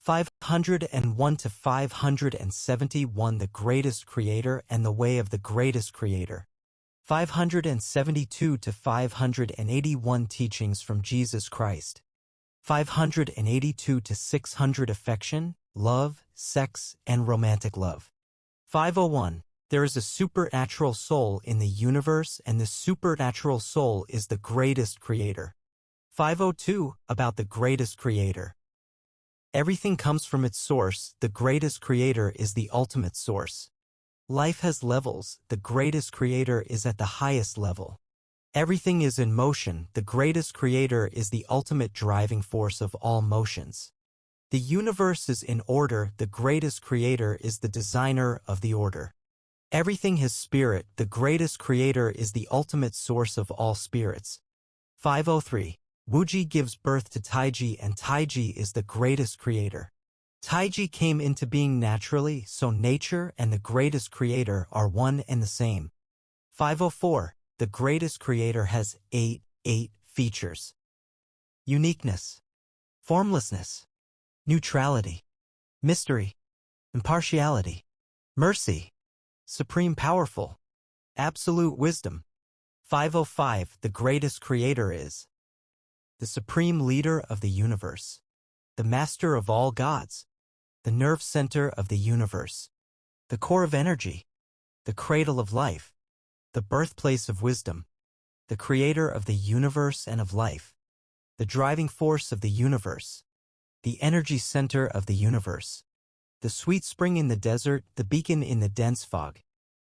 501 to 571 The Greatest Creator and the Way of the Greatest Creator. 572 to 581 Teachings from Jesus Christ. 582 to 600 Affection, Love, Sex, and Romantic Love. 501. There is a supernatural soul in the universe, and the supernatural soul is the greatest creator. 502. About the greatest creator. Everything comes from its source. The greatest creator is the ultimate source. Life has levels. The greatest creator is at the highest level. Everything is in motion. The greatest creator is the ultimate driving force of all motions. The universe is in order. The greatest creator is the designer of the order. Everything has spirit. The greatest creator is the ultimate source of all spirits. 503. Wuji gives birth to Taiji, and Taiji is the greatest creator. Taiji came into being naturally, so nature and the greatest creator are one and the same. 504. The greatest creator has eight features. Uniqueness, formlessness, neutrality, mystery, impartiality, mercy, supreme powerful, absolute wisdom. 505. The greatest creator is the supreme leader of the universe, the master of all gods, the nerve center of the universe, the core of energy, the cradle of life, the birthplace of wisdom, the creator of the universe and of life, the driving force of the universe, the energy center of the universe, the sweet spring in the desert, the beacon in the dense fog,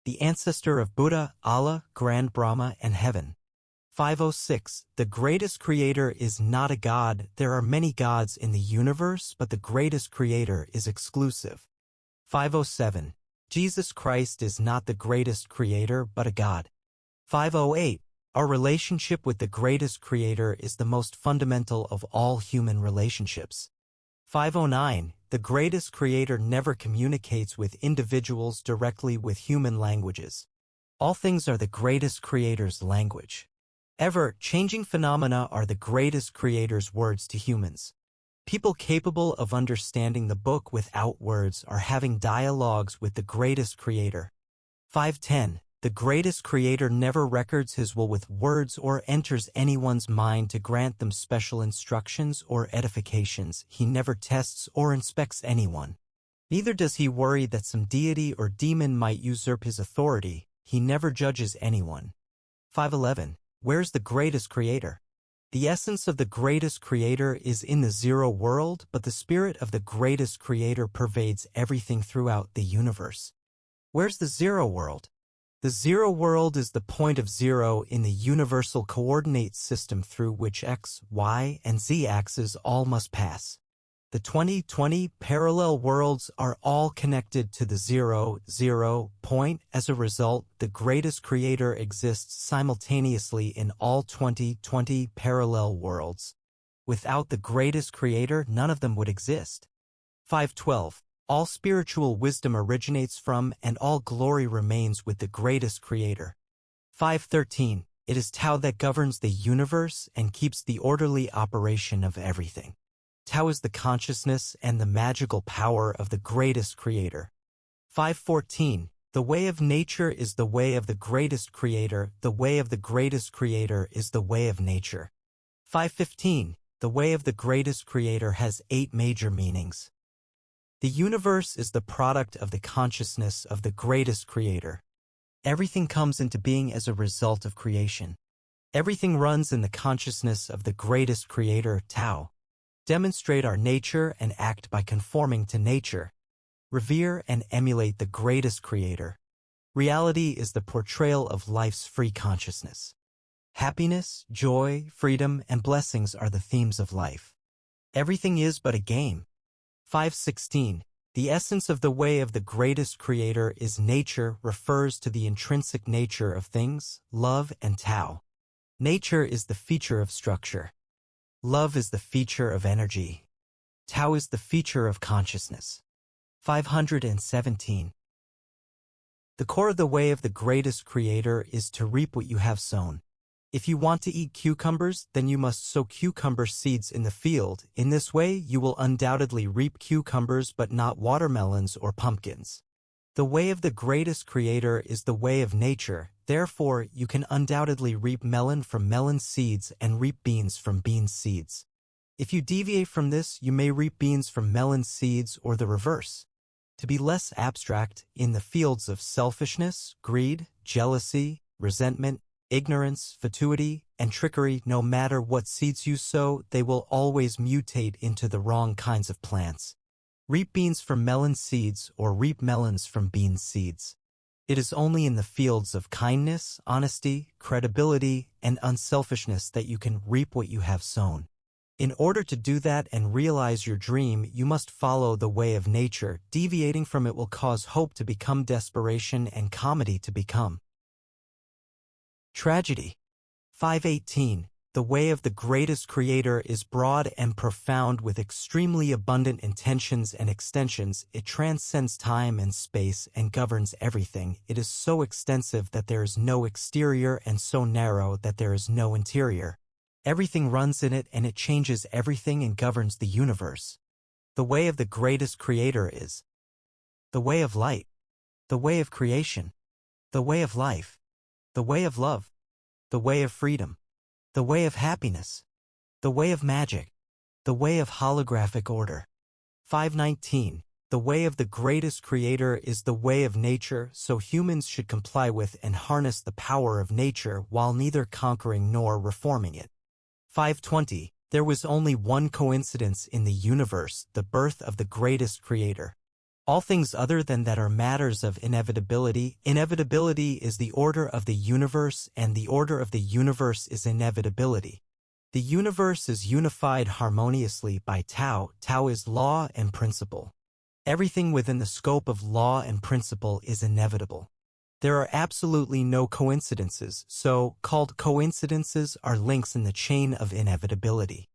the ancestor of Buddha, Allah, Grand Brahma, and heaven. 506. The greatest creator is not a god. There are many gods in the universe, but the greatest creator is exclusive. 507. Jesus Christ is not the greatest creator, but a god. 508. Our relationship with the greatest creator is the most fundamental of all human relationships. 509. The greatest creator never communicates with individuals directly with human languages. All things are the greatest creator's language. Ever-changing phenomena are the greatest creator's words to humans. People capable of understanding the book without words are having dialogues with the greatest creator. 510. The greatest creator never records his will with words or enters anyone's mind to grant them special instructions or edifications. He never tests or inspects anyone. Neither does he worry that some deity or demon might usurp his authority. He never judges anyone. 511. Where's the greatest creator? The essence of the greatest creator is in the zero world, but the spirit of the greatest creator pervades everything throughout the universe. Where's the zero world? The zero world is the point of zero in the universal coordinate system through which X, Y, and Z axes all must pass. The 2020 parallel worlds are all connected to the zero point. As a result, the greatest creator exists simultaneously in all 2020 parallel worlds. Without the greatest creator, none of them would exist. 512. All spiritual wisdom originates from and all glory remains with the greatest creator. 513. It is Tao that governs the universe and keeps the orderly operation of everything. Tao is the consciousness and the magical power of the greatest creator. 514. The way of nature is the way of the greatest creator. The way of the greatest creator is the way of nature. 515. The way of the greatest creator has 8 major meanings. The universe is the product of the consciousness of the greatest creator. Everything comes into being as a result of creation. Everything runs in the consciousness of the greatest creator, Tao. Demonstrate our nature and act by conforming to nature. Revere and emulate the greatest creator. Reality is the portrayal of life's free consciousness. Happiness, joy, freedom, and blessings are the themes of life. Everything is but a game. 516. The essence of the way of the greatest creator is nature, refers to the intrinsic nature of things, love, and Tao. Nature is the feature of structure. Love is the feature of energy. Tao is the feature of consciousness. 517. The core of the way of the greatest creator is to reap what you have sown. If you want to eat cucumbers, then you must sow cucumber seeds in the field. In this way, you will undoubtedly reap cucumbers but not watermelons or pumpkins. The way of the greatest creator is the way of nature, therefore you can undoubtedly reap melon from melon seeds and reap beans from bean seeds. If you deviate from this, you may reap beans from melon seeds or the reverse. To be less abstract, in the fields of selfishness, greed, jealousy, resentment, ignorance, fatuity, and trickery, no matter what seeds you sow, they will always mutate into the wrong kinds of plants. Reap beans from melon seeds or reap melons from bean seeds. It is only in the fields of kindness, honesty, credibility, and unselfishness that you can reap what you have sown. In order to do that and realize your dream, you must follow the way of nature. Deviating from it will cause hope to become desperation and comedy to become tragedy. 518. The way of the greatest creator is broad and profound with extremely abundant intentions and extensions. It transcends time and space and governs everything. It is so extensive that there is no exterior and so narrow that there is no interior. Everything runs in it and it changes everything and governs the universe. The way of the greatest creator is the way of light, the way of creation, the way of life, the way of love, the way of freedom, the way of happiness, the way of magic, the way of holographic order. 519. The way of the greatest creator is the way of nature, so humans should comply with and harness the power of nature while neither conquering nor reforming it. 520. There was only one coincidence in the universe, the birth of the greatest creator. All things other than that are matters of inevitability. Inevitability is the order of the universe, and the order of the universe is inevitability. The universe is unified harmoniously by Tao. Tao is law and principle. Everything within the scope of law and principle is inevitable. There are absolutely no coincidences, so-called coincidences are links in the chain of inevitability.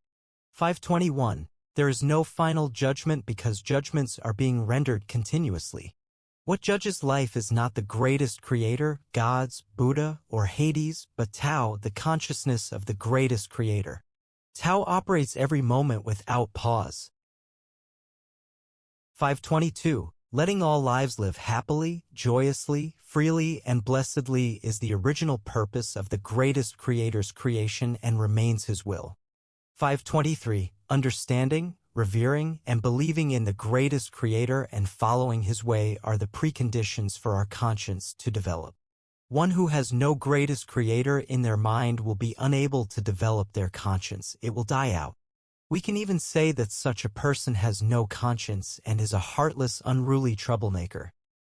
521. There is no final judgment because judgments are being rendered continuously. What judges life is not the greatest creator, gods, Buddha, or Hades, but Tao, the consciousness of the greatest creator. Tao operates every moment without pause. 522. Letting all lives live happily, joyously, freely, and blessedly is the original purpose of the greatest creator's creation and remains his will. 523. Understanding, revering, and believing in the greatest creator and following his way are the preconditions for our conscience to develop. One who has no greatest creator in their mind will be unable to develop their conscience. It will die out. We can even say that such a person has no conscience and is a heartless, unruly troublemaker.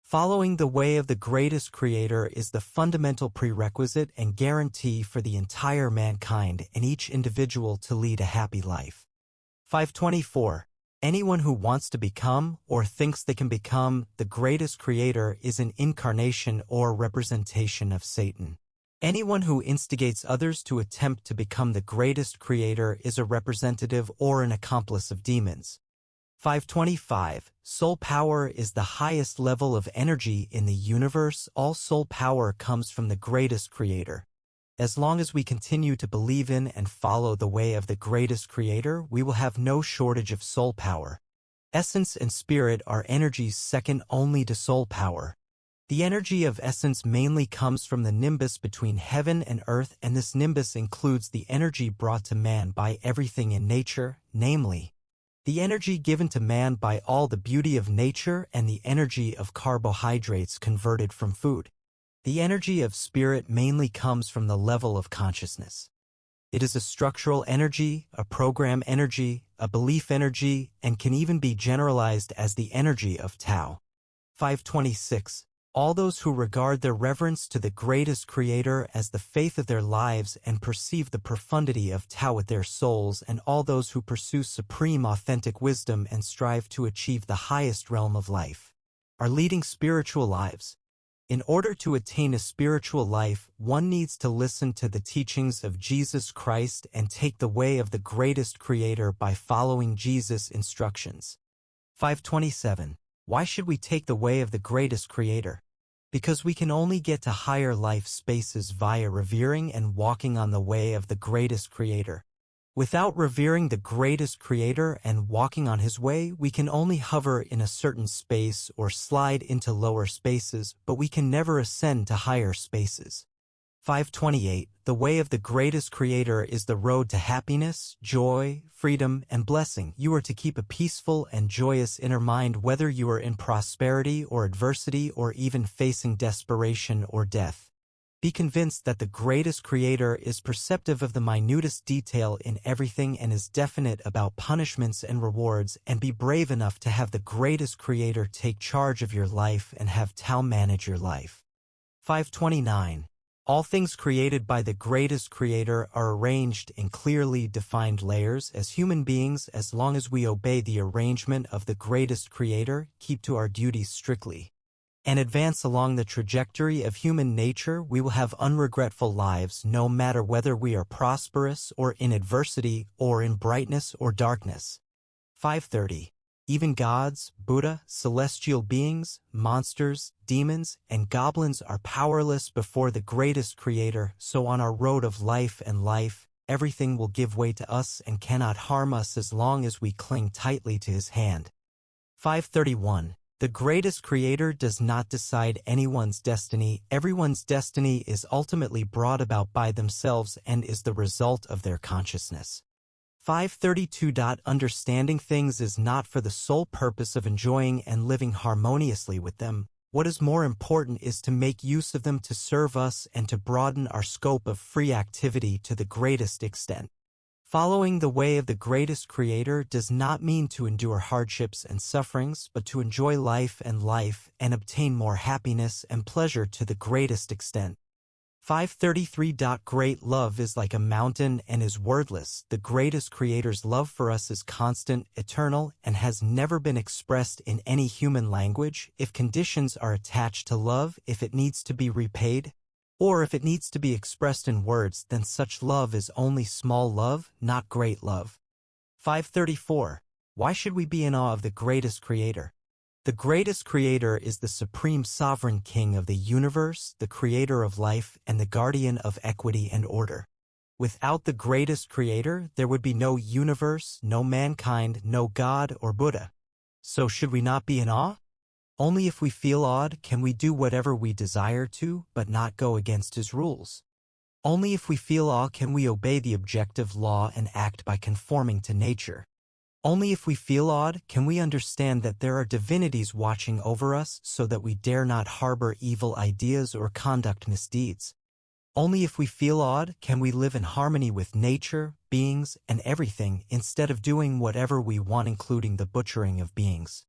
Following the way of the greatest creator is the fundamental prerequisite and guarantee for the entire mankind and each individual to lead a happy life. 524. Anyone who wants to become or thinks they can become the greatest creator is an incarnation or representation of Satan. Anyone who instigates others to attempt to become the greatest creator is a representative or an accomplice of demons. 525. Soul power is the highest level of energy in the universe. All soul power comes from the greatest creator. As long as we continue to believe in and follow the way of the greatest creator, we will have no shortage of soul power. Essence and spirit are energies second only to soul power. The energy of essence mainly comes from the nimbus between heaven and earth, and this nimbus includes the energy brought to man by everything in nature, namely, the energy given to man by all the beauty of nature and the energy of carbohydrates converted from food. The energy of spirit mainly comes from the level of consciousness. It is a structural energy, a program energy, a belief energy, and can even be generalized as the energy of Tao. 526. All those who regard their reverence to the greatest creator as the faith of their lives and perceive the profundity of Tao with their souls, and all those who pursue supreme authentic wisdom and strive to achieve the highest realm of life, are leading spiritual lives. In order to attain a spiritual life, one needs to listen to the teachings of Jesus Christ and take the way of the greatest creator by following Jesus' instructions. 527. Why should we take the way of the greatest creator? Because we can only get to higher life spaces via revering and walking on the way of the greatest creator. Without revering the greatest creator and walking on his way, we can only hover in a certain space or slide into lower spaces, but we can never ascend to higher spaces. 528. The way of the greatest creator is the road to happiness, joy, freedom, and blessing. You are to keep a peaceful and joyous inner mind whether you are in prosperity or adversity or even facing desperation or death. Be convinced that the greatest creator is perceptive of the minutest detail in everything and is definite about punishments and rewards, and be brave enough to have the greatest creator take charge of your life and have Tao manage your life. 529. All things created by the greatest creator are arranged in clearly defined layers. As human beings, as long as we obey the arrangement of the greatest creator, keep to our duties strictly, and advance along the trajectory of human nature, we will have unregretful lives no matter whether we are prosperous or in adversity or in brightness or darkness. 530. Even gods, Buddha, celestial beings, monsters, demons, and goblins are powerless before the greatest creator, so on our road of life and life, everything will give way to us and cannot harm us as long as we cling tightly to his hand. 531. The greatest creator does not decide anyone's destiny. Everyone's destiny is ultimately brought about by themselves and is the result of their consciousness. 532. Understanding things is not for the sole purpose of enjoying and living harmoniously with them. What is more important is to make use of them to serve us and to broaden our scope of free activity to the greatest extent. Following the way of the greatest creator does not mean to endure hardships and sufferings, but to enjoy life and obtain more happiness and pleasure to the greatest extent. 533. Great love is like a mountain and is wordless. The greatest creator's love for us is constant, eternal, and has never been expressed in any human language. If conditions are attached to love, if it needs to be repaid, or if it needs to be expressed in words, then such love is only small love, not great love. 534. Why should we be in awe of the greatest creator? The greatest creator is the supreme sovereign king of the universe, the creator of life, and the guardian of equity and order. Without the greatest creator, there would be no universe, no mankind, no God or Buddha. So should we not be in awe? Only if we feel awed can we do whatever we desire to, but not go against his rules. Only if we feel awe can we obey the objective law and act by conforming to nature. Only if we feel awed can we understand that there are divinities watching over us so that we dare not harbor evil ideas or conduct misdeeds. Only if we feel awed can we live in harmony with nature, beings, and everything instead of doing whatever we want, including the butchering of beings.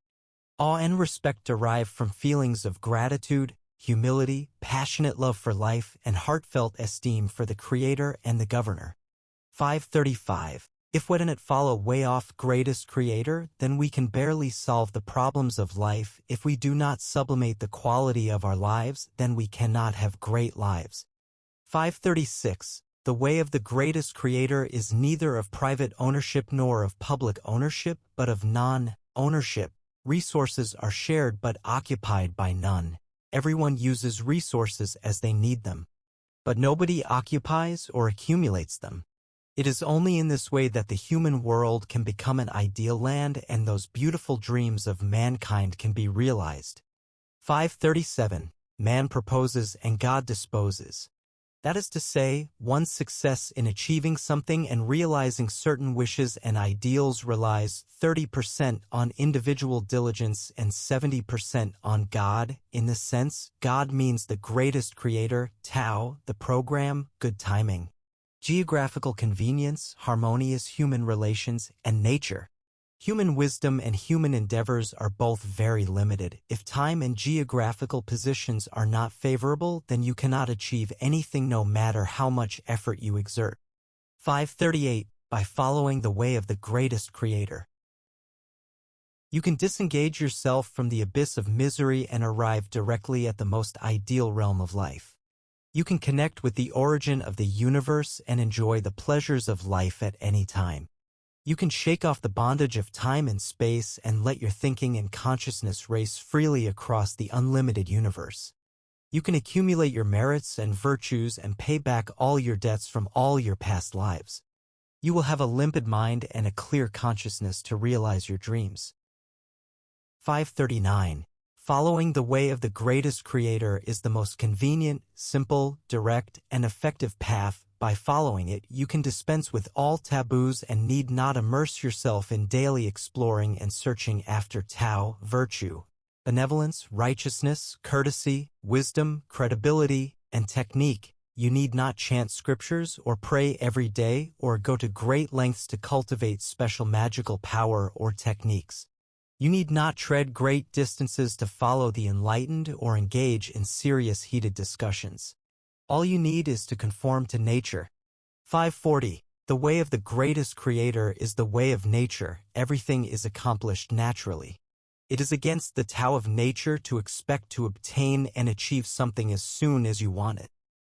Awe and respect derive from feelings of gratitude, humility, passionate love for life, and heartfelt esteem for the Creator and the Governor. 535. If we didn't follow way off greatest creator, then we can barely solve the problems of life. If we do not sublimate the quality of our lives, then we cannot have great lives. 536. The way of the greatest creator is neither of private ownership nor of public ownership, but of non-ownership. Resources are shared but occupied by none. Everyone uses resources as they need them, but nobody occupies or accumulates them. It is only in this way that the human world can become an ideal land and those beautiful dreams of mankind can be realized. 537. Man proposes and God disposes. That is to say, one's success in achieving something and realizing certain wishes and ideals relies 30% on individual diligence and 70% on God. In this sense, God means the greatest creator, Tao, the program, good timing, geographical convenience, harmonious human relations, and nature. Human wisdom and human endeavors are both very limited. If time and geographical positions are not favorable, then you cannot achieve anything no matter how much effort you exert. 538. By following the way of the greatest creator, you can disengage yourself from the abyss of misery and arrive directly at the most ideal realm of life. You can connect with the origin of the universe and enjoy the pleasures of life at any time. You can shake off the bondage of time and space and let your thinking and consciousness race freely across the unlimited universe. You can accumulate your merits and virtues and pay back all your debts from all your past lives. You will have a limpid mind and a clear consciousness to realize your dreams. 539. Following the way of the greatest creator is the most convenient, simple, direct, and effective path. By following it, you can dispense with all taboos and need not immerse yourself in daily exploring and searching after Tao, virtue, benevolence, righteousness, courtesy, wisdom, credibility, and technique. You need not chant scriptures or pray every day or go to great lengths to cultivate special magical power or techniques. You need not tread great distances to follow the enlightened or engage in serious heated discussions. All you need is to conform to nature. 540. The way of the greatest creator is the way of nature. Everything is accomplished naturally. It is against the Tao of nature to expect to obtain and achieve something as soon as you want it.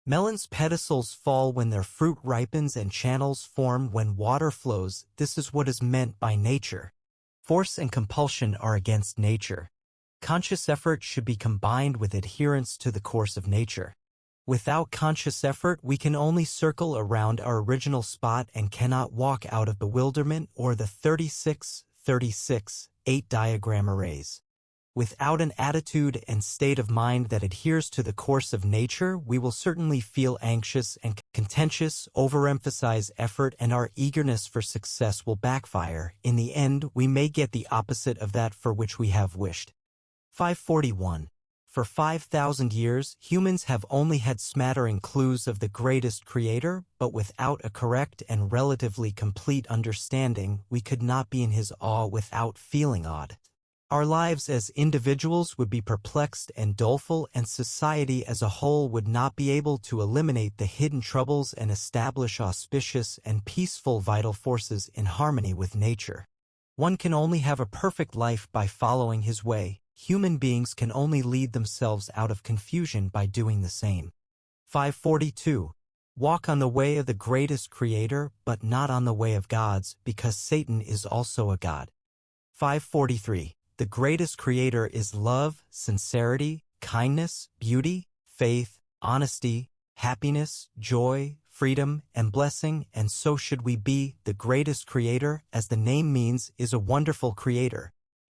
Melons' pedicels fall when their fruit ripens and channels form when water flows. This is what is meant by nature. Force and compulsion are against nature. Conscious effort should be combined with adherence to the course of nature. Without conscious effort, we can only circle around our original spot and cannot walk out of bewilderment or the 36-36-8 diagram arrays. Without an attitude and state of mind that adheres to the course of nature, we will certainly feel anxious and contentious, overemphasize effort, and our eagerness for success will backfire. In the end, we may get the opposite of that for which we have wished. 541. For 5,000 years, humans have only had smattering clues of the greatest creator, but without a correct and relatively complete understanding, we could not be in his awe without feeling awed. Our lives as individuals would be perplexed and doleful, and society as a whole would not be able to eliminate the hidden troubles and establish auspicious and peaceful vital forces in harmony with nature. One can only have a perfect life by following his way. Human beings can only lead themselves out of confusion by doing the same. 542. Walk on the way of the greatest creator, but not on the way of gods, because Satan is also a god. 543. The greatest creator is love, sincerity, kindness, beauty, faith, honesty, happiness, joy, freedom, and blessing, and so should we be. The greatest creator, as the name means, is a wonderful creator.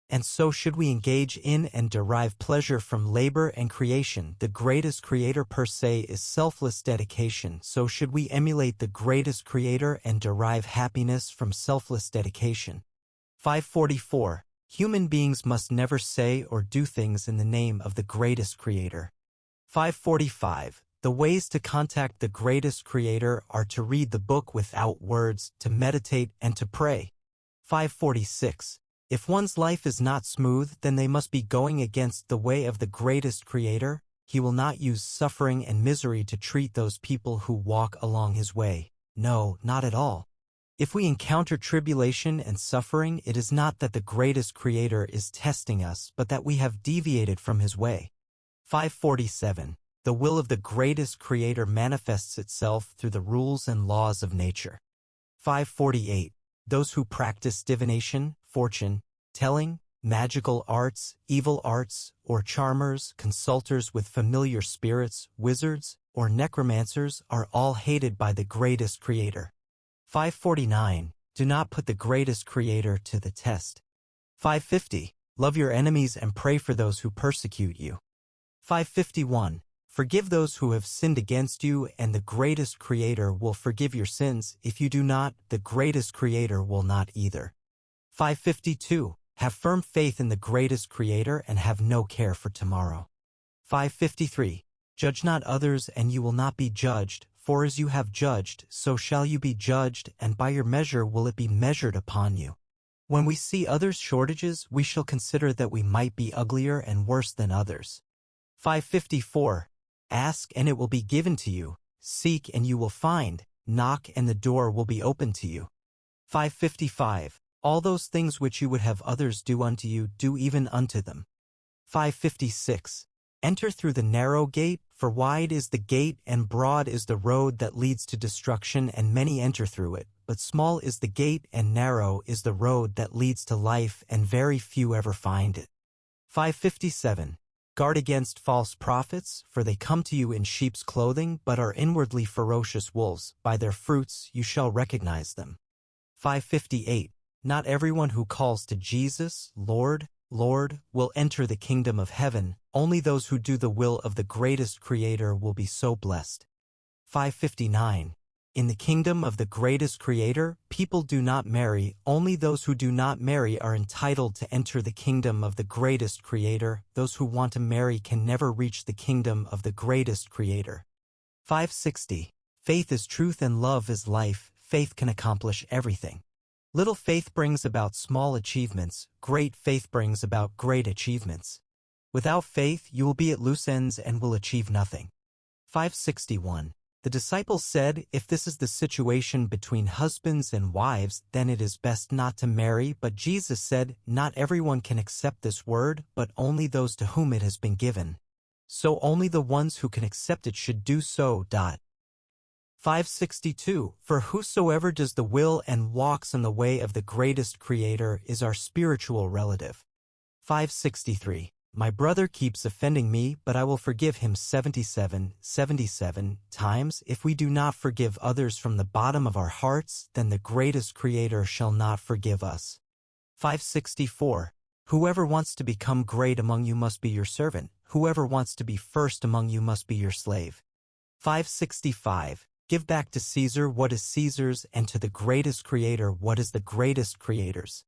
And so should we engage in and derive pleasure from labor and creation. The greatest creator per se is selfless dedication, so should we emulate the greatest creator and derive happiness from selfless dedication. 544. Human beings must never say or do things in the name of the greatest creator. 545. The ways to contact the greatest creator are to read the book without words, to meditate, and to pray. 546. If one's life is not smooth, then they must be going against the way of the greatest creator. He will not use suffering and misery to treat those people who walk along his way. No, not at all. If we encounter tribulation and suffering, it is not that the greatest creator is testing us, but that we have deviated from his way. 547. The will of the greatest creator manifests itself through the rules and laws of nature. 548. Those who practice divination, fortune telling, magical arts, evil arts, or charmers, consulters with familiar spirits, wizards, or necromancers are all hated by the greatest creator. 549. Do not put the greatest creator to the test. 550. Love your enemies and pray for those who persecute you. 551. Forgive those who have sinned against you, and the greatest creator will forgive your sins. If you do not, the greatest creator will not either. 552. Have firm faith in the greatest creator and have no care for tomorrow. 553. Judge not others, and you will not be judged, for as you have judged, so shall you be judged, and by your measure will it be measured upon you. When we see others' shortages, we shall consider that we might be uglier and worse than others. 554. Ask, and it will be given to you. Seek, and you will find. Knock, and the door will be opened to you. 555. All those things which you would have others do unto you, do even unto them. 556. Enter through the narrow gate, for wide is the gate and broad is the road that leads to destruction, and many enter through it. But small is the gate and narrow is the road that leads to life, and very few ever find it. 557. Guard against false prophets, for they come to you in sheep's clothing but are inwardly ferocious wolves. By their fruits you shall recognize them. 558. Not everyone who calls to Jesus, Lord, Lord, will enter the kingdom of heaven. Only those who do the will of the greatest Creator will be so blessed. 559. In the kingdom of the greatest Creator, people do not marry. Only those who do not marry are entitled to enter the kingdom of the greatest Creator. Those who want to marry can never reach the kingdom of the greatest Creator. 560. Faith is truth and love is life. Faith can accomplish everything. Little faith brings about small achievements. Great faith brings about great achievements. Without faith, you will be at loose ends and will achieve nothing. 561. The disciples said, if this is the situation between husbands and wives, then it is best not to marry. But Jesus said, not everyone can accept this word, but only those to whom it has been given. So only the ones who can accept it should do so. 562. For whosoever does the will and walks in the way of the greatest Creator is our spiritual relative. 563. My brother keeps offending me, but I will forgive him 77 times. If we do not forgive others from the bottom of our hearts, then the greatest Creator shall not forgive us. 564. Whoever wants to become great among you must be your servant. Whoever wants to be first among you must be your slave. 565. Give back to Caesar what is Caesar's, and to the greatest Creator what is the greatest Creator's.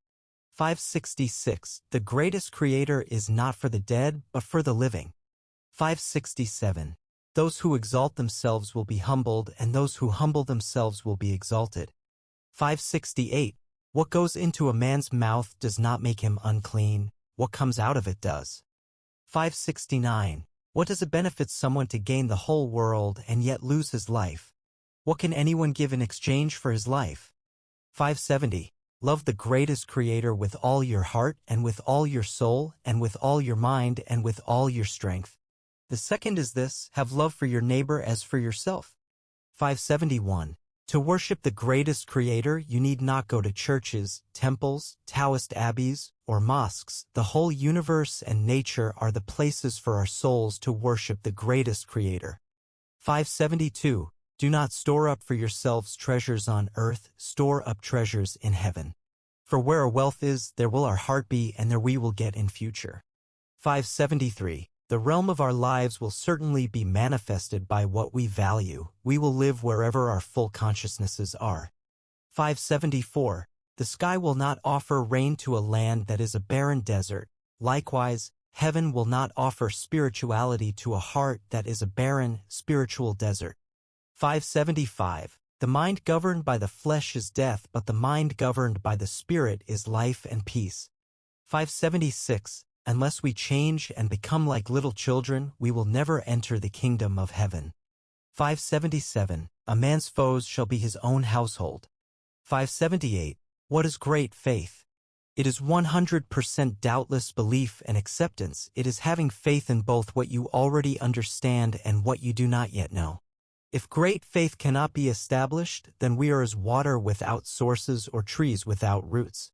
566. The greatest Creator is not for the dead, but for the living. 567. Those who exalt themselves will be humbled, and those who humble themselves will be exalted. 568. What goes into a man's mouth does not make him unclean. What comes out of it does. 569. What does it benefit someone to gain the whole world and yet lose his life? What can anyone give in exchange for his life? 570. Love the greatest Creator with all your heart, and with all your soul, and with all your mind, and with all your strength. The second is this: have love for your neighbor as for yourself. 571. To worship the greatest Creator, you need not go to churches, temples, Taoist abbeys, or mosques. The whole universe and nature are the places for our souls to worship the greatest Creator. 572. Do not store up for yourselves treasures on earth, store up treasures in heaven. For where our wealth is, there will our heart be, and there we will get in future. 573. The realm of our lives will certainly be manifested by what we value. We will live wherever our full consciousnesses are. 574. The sky will not offer rain to a land that is a barren desert. Likewise, heaven will not offer spirituality to a heart that is a barren, spiritual desert. 575. The mind governed by the flesh is death, but the mind governed by the Spirit is life and peace. 576. Unless we change and become like little children, we will never enter the kingdom of heaven. 577. A man's foes shall be his own household. 578. What is great faith? It is 100% doubtless belief and acceptance. It is having faith in both what you already understand and what you do not yet know. If great faith cannot be established, then we are as water without sources or trees without roots.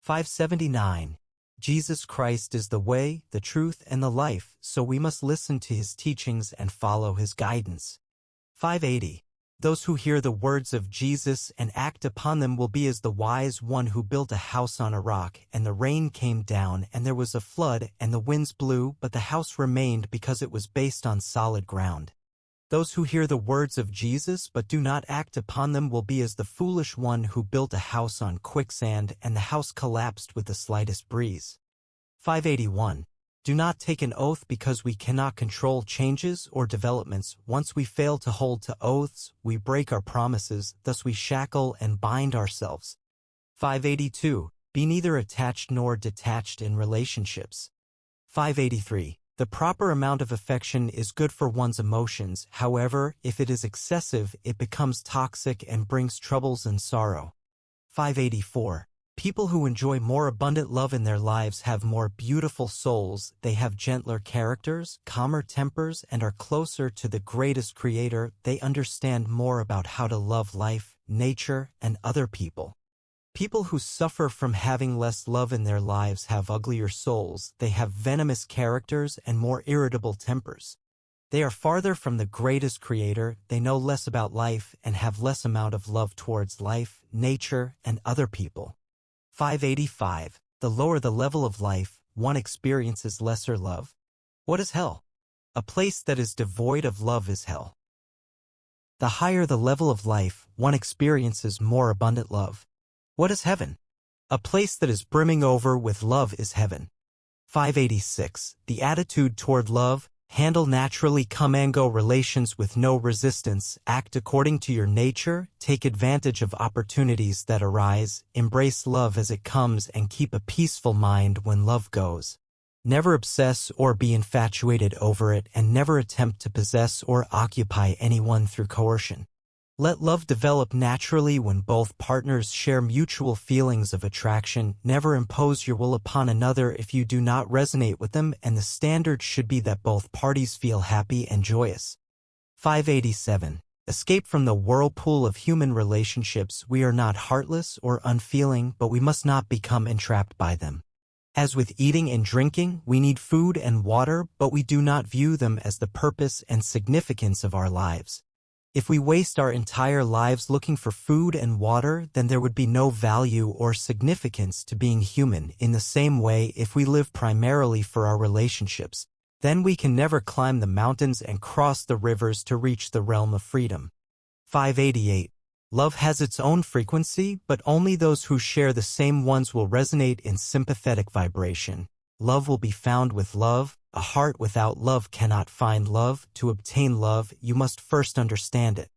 579. Jesus Christ is the way, the truth, and the life, so we must listen to His teachings and follow His guidance. 580. Those who hear the words of Jesus and act upon them will be as the wise one who built a house on a rock, and the rain came down, and there was a flood, and the winds blew, but the house remained because it was based on solid ground. Those who hear the words of Jesus but do not act upon them will be as the foolish one who built a house on quicksand, and the house collapsed with the slightest breeze. 581. Do not take an oath because we cannot control changes or developments. Once we fail to hold to oaths, we break our promises, thus we shackle and bind ourselves. 582. Be neither attached nor detached in relationships. 583. The proper amount of affection is good for one's emotions. However, if it is excessive, it becomes toxic and brings troubles and sorrow. 584. People who enjoy more abundant love in their lives have more beautiful souls. They have gentler characters, calmer tempers, and are closer to the greatest Creator. They understand more about how to love life, nature, and other people. People who suffer from having less love in their lives have uglier souls, they have venomous characters and more irritable tempers. They are farther from the greatest creator, they know less about life and have less amount of love towards life, nature, and other people. 585. The lower the level of life, one experiences lesser love. What is hell? A place that is devoid of love is hell. The higher the level of life, one experiences more abundant love. What is heaven? A place that is brimming over with love is heaven. 586. The attitude toward love, handle naturally come and go relations with no resistance, act according to your nature, take advantage of opportunities that arise, embrace love as it comes and keep a peaceful mind when love goes. Never obsess or be infatuated over it and never attempt to possess or occupy anyone through coercion. Let love develop naturally when both partners share mutual feelings of attraction. Never impose your will upon another if you do not resonate with them, and the standard should be that both parties feel happy and joyous. 587. Escape from the whirlpool of human relationships. We are not heartless or unfeeling, but we must not become entrapped by them. As with eating and drinking, we need food and water, but we do not view them as the purpose and significance of our lives. If we waste our entire lives looking for food and water, then there would be no value or significance to being human. In the same way, if we live primarily for our relationships, then we can never climb the mountains and cross the rivers to reach the realm of freedom. 588. Love has its own frequency, but only those who share the same ones will resonate in sympathetic vibration. Love will be found with love. A heart without love cannot find love. To obtain love, you must first understand it.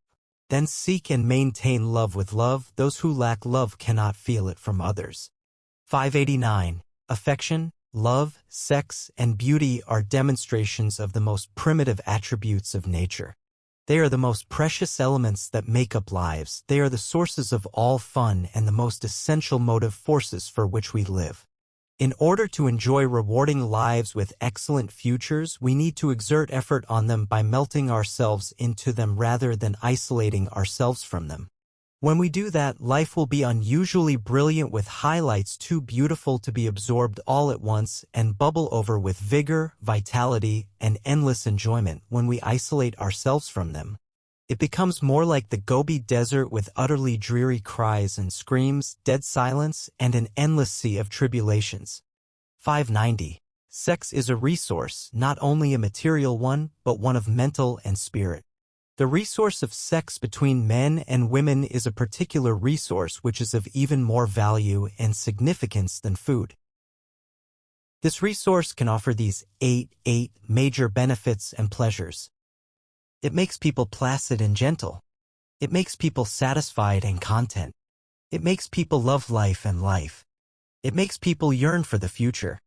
Then seek and maintain love with love. Those who lack love cannot feel it from others. 589. Affection, love, sex, and beauty are demonstrations of the most primitive attributes of nature. They are the most precious elements that make up lives. They are the sources of all fun and the most essential motive forces for which we live. In order to enjoy rewarding lives with excellent futures, we need to exert effort on them by melting ourselves into them rather than isolating ourselves from them. When we do that, life will be unusually brilliant with highlights too beautiful to be absorbed all at once and bubble over with vigor, vitality, and endless enjoyment. When we isolate ourselves from them, it becomes more like the Gobi Desert with utterly dreary cries and screams, dead silence, and an endless sea of tribulations. 590. Sex is a resource, not only a material one, but one of mental and spirit. The resource of sex between men and women is a particular resource which is of even more value and significance than food. This resource can offer these eight major benefits and pleasures. It makes people placid and gentle. It makes people satisfied and content. It makes people love life and life. It makes people yearn for the future.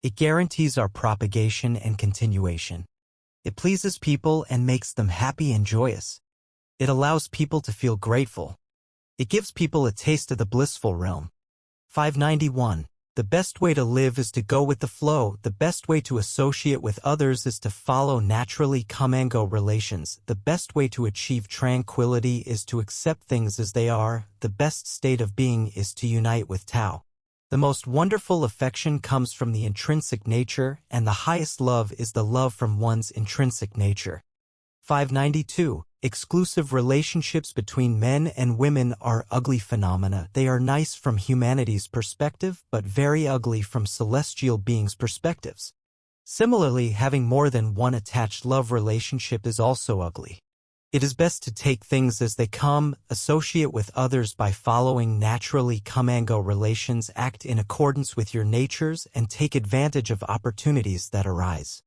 It guarantees our propagation and continuation. It pleases people and makes them happy and joyous. It allows people to feel grateful. It gives people a taste of the blissful realm. 591. The best way to live is to go with the flow. The best way to associate with others is to follow naturally come and go relations. The best way to achieve tranquility is to accept things as they are. The best state of being is to unite with Tao. The most wonderful affection comes from the intrinsic nature, and the highest love is the love from one's intrinsic nature. 592. Exclusive relationships between men and women are ugly phenomena. They are nice from humanity's perspective, but very ugly from celestial beings' perspectives. Similarly, having more than one attached love relationship is also ugly. It is best to take things as they come, associate with others by following naturally come-and-go relations, act in accordance with your natures, and take advantage of opportunities that arise.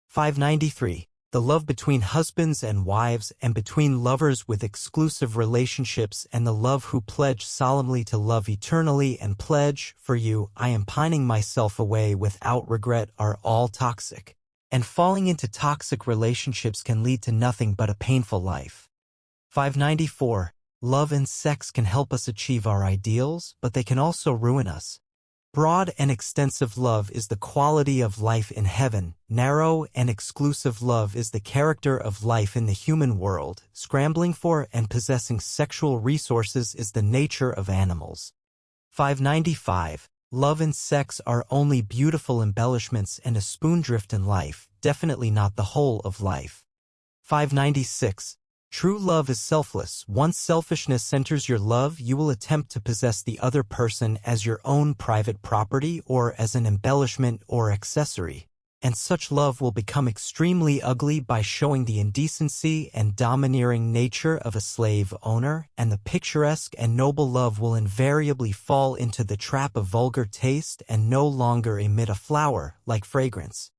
593. The love between husbands and wives and between lovers with exclusive relationships and the love who pledge solemnly to love eternally and pledge, for you, I am pining myself away without regret are all toxic. And falling into toxic relationships can lead to nothing but a painful life. 594. Love and sex can help us achieve our ideals, but they can also ruin us. Broad and extensive love is the quality of life in heaven. Narrow and exclusive love is the character of life in the human world. Scrambling for and possessing sexual resources is the nature of animals. 595. Love and sex are only beautiful embellishments and a spoondrift in life, definitely not the whole of life. 596. True love is selfless. Once selfishness enters your love, you will attempt to possess the other person as your own private property or as an embellishment or accessory. And such love will become extremely ugly by showing the indecency and domineering nature of a slave owner, and the picturesque and noble love will invariably fall into the trap of vulgar taste and no longer emit a flower-like fragrance.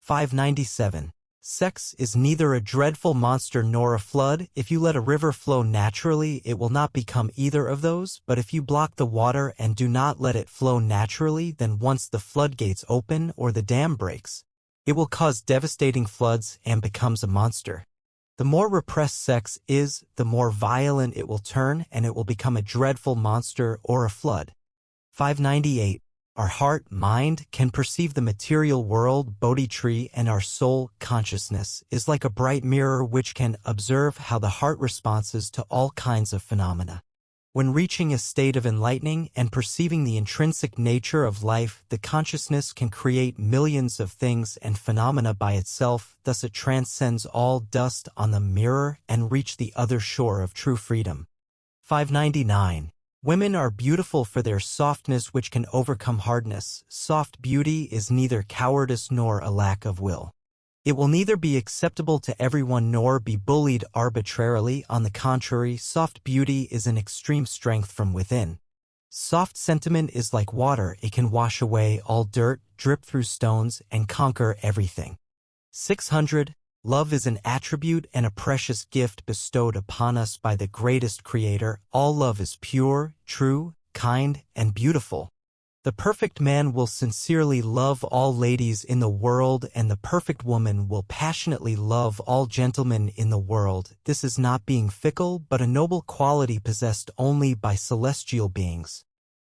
597. Sex is neither a dreadful monster nor a flood. If you let a river flow naturally, it will not become either of those, but if you block the water and do not let it flow naturally, then once the floodgates open or the dam breaks, it will cause devastating floods and becomes a monster. The more repressed sex is, the more violent it will turn, and it will become a dreadful monster or a flood. 598. Our heart, mind, can perceive the material world, Bodhi tree, and our soul, consciousness, is like a bright mirror which can observe how the heart responds to all kinds of phenomena. When reaching a state of enlightening and perceiving the intrinsic nature of life, the consciousness can create millions of things and phenomena by itself, thus it transcends all dust on the mirror and reach the other shore of true freedom. 599. Women are beautiful for their softness which can overcome hardness. Soft beauty is neither cowardice nor a lack of will. It will neither be acceptable to everyone nor be bullied arbitrarily. On the contrary, soft beauty is an extreme strength from within. Soft sentiment is like water. It can wash away all dirt, drip through stones, and conquer everything. 600. Love is an attribute and a precious gift bestowed upon us by the greatest Creator. All love is pure, true, kind, and beautiful. The perfect man will sincerely love all ladies in the world, and the perfect woman will passionately love all gentlemen in the world. This is not being fickle, but a noble quality possessed only by celestial beings.